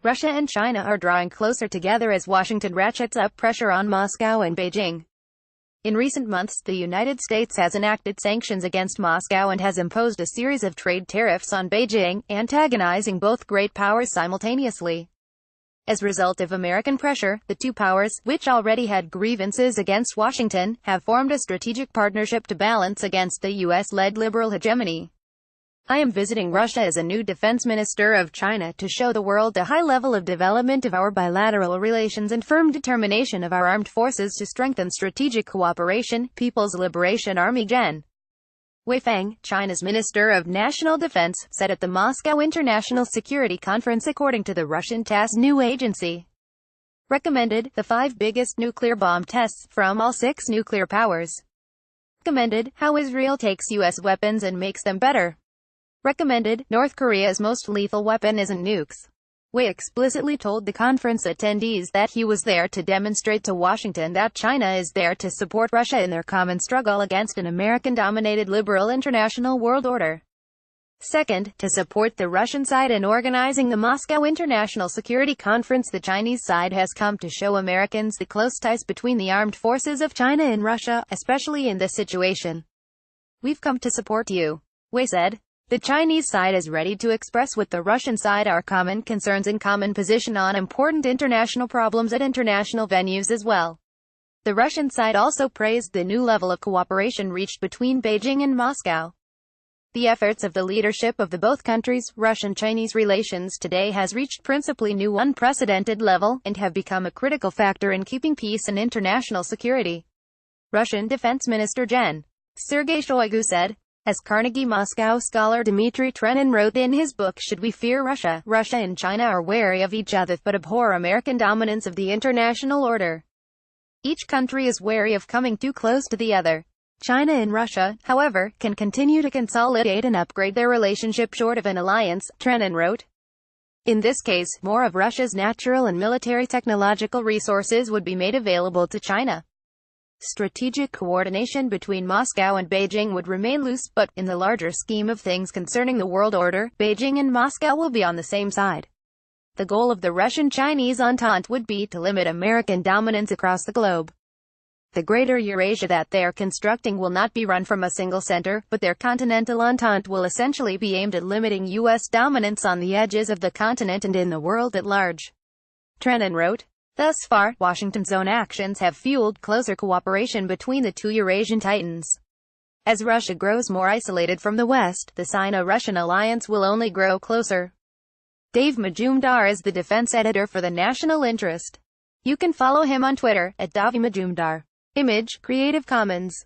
Russia and China are drawing closer together as Washington ratchets up pressure on Moscow and Beijing. In recent months, the United States has enacted sanctions against Moscow and has imposed a series of trade tariffs on Beijing, antagonizing both great powers simultaneously. As a result of American pressure, the two powers, which already had grievances against Washington, have formed a strategic partnership to balance against the U.S.-led liberal hegemony. I am visiting Russia as a new defense minister of China to show the world the high level of development of our bilateral relations and firm determination of our armed forces to strengthen strategic cooperation, People's Liberation Army Gen. Wei Fenghe, China's Minister of National Defense, said at the Moscow International Security Conference according to the Russian TASS news agency. Recommended the 5 biggest nuclear bomb tests from all 6 nuclear powers. Recommended how Israel takes U.S. weapons and makes them better. Recommended, North Korea's most lethal weapon isn't nukes. Wei explicitly told the conference attendees that he was there to demonstrate to Washington that China is there to support Russia in their common struggle against an American-dominated liberal international world order. Second, to support the Russian side in organizing the Moscow International Security Conference, the Chinese side has come to show Americans the close ties between the armed forces of China and Russia, especially in this situation. We've come to support you, Wei said. The Chinese side is ready to express with the Russian side our common concerns and common position on important international problems at international venues as well. The Russian side also praised the new level of cooperation reached between Beijing and Moscow. The efforts of the leadership of the both countries, Russian-Chinese relations today has reached principally new unprecedented level, and have become a critical factor in keeping peace and international security. Russian Defense Minister Gen. Sergei Shoigu said. As Carnegie Moscow scholar Dmitry Trenin wrote in his book Should We Fear Russia? Russia and China are wary of each other but abhor American dominance of the international order. Each country is wary of coming too close to the other. China and Russia, however, can continue to consolidate and upgrade their relationship short of an alliance, Trenin wrote. In this case, more of Russia's natural and military technological resources would be made available to China. Strategic coordination between Moscow and Beijing would remain loose, but, in the larger scheme of things concerning the world order, Beijing and Moscow will be on the same side. The goal of the Russian-Chinese Entente would be to limit American dominance across the globe. The greater Eurasia that they are constructing will not be run from a single center, but their continental entente will essentially be aimed at limiting U.S. dominance on the edges of the continent and in the world at large. Trenin wrote. Thus far, Washington's own actions have fueled closer cooperation between the two Eurasian titans. As Russia grows more isolated from the West, the Sino-Russian alliance will only grow closer. Dave Majumdar is the defense editor for the National Interest. You can follow him on Twitter, @DaviMajumdar. Image, Creative Commons.